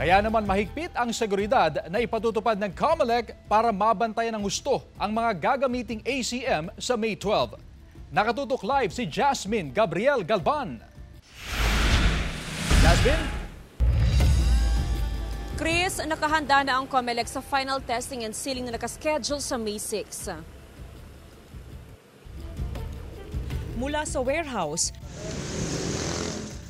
Kaya naman mahigpit ang seguridad na ipatutupad ng COMELEC para mabantayan ng husto ang mga gagamiting ACM sa May 12. Nakatutok live si Jasmine Gabriel Galban. Jasmine? Chris, nakahanda na ang COMELEC sa final testing and sealing na nakaschedule sa May 6. Mula sa warehouse,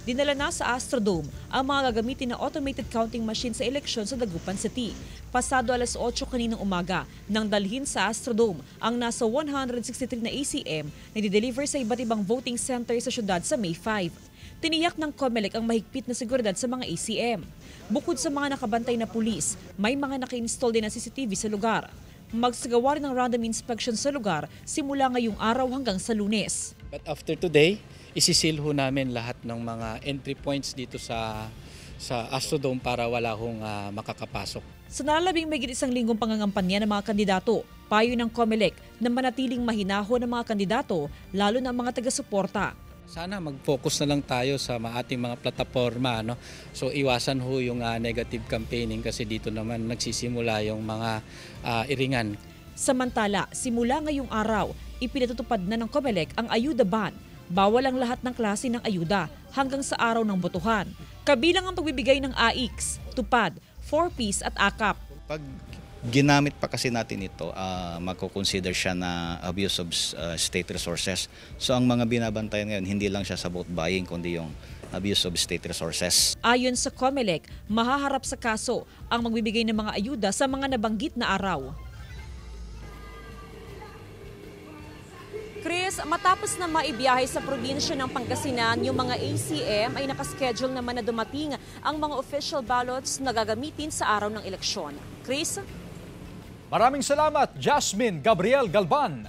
dinala na sa Astrodome ang mga gagamitin na automated counting machine sa eleksyon sa Dagupan City. Pasado alas 8 kaninang umaga nang dalhin sa Astrodome ang nasa 163 na ACM na dideliver sa iba't ibang voting center sa syudad sa May 5. Tiniyak ng COMELEC ang mahigpit na seguridad sa mga ACM. Bukod sa mga nakabantay na pulis, may mga naka-install din na CCTV sa lugar. Magsagawa rin ng random inspection sa lugar simula ngayong araw hanggang sa Lunes. But after today, isisil ho namin lahat ng mga entry points dito sa Astrodome para wala hong makakapasok. Sa nalalabing may isang linggong pangangampanya ng mga kandidato, payo ng COMELEC na manatiling mahinahon ng mga kandidato, lalo na ang mga taga-suporta. Sana mag-focus na lang tayo sa ating mga plataforma. No? So iwasan ho yung negative campaigning kasi dito naman nagsisimula yung mga iringan. Samantala, simula ngayong araw, ipinatutupad na ng COMELEC ang ayuda ban. Bawal ang lahat ng klase ng ayuda hanggang sa araw ng botohan. Kabilang ang pagbibigay ng AIX, tupad, 4-piece at AKAP. Pag ginamit pa kasi natin ito, magko-consider siya na abuse of state resources. So ang mga binabantayan ngayon, hindi lang siya sa vote buying, kundi yung abuse of state resources. Ayon sa COMELEC, mahaharap sa kaso ang magbibigay ng mga ayuda sa mga nabanggit na araw. Chris, matapos na maibiyahe sa probinsya ng Pangasinan, yung mga ACM ay nakaschedule naman na dumating ang mga official ballots na gagamitin sa araw ng eleksyon. Chris? Maraming salamat, Jasmine Gabriel Galban.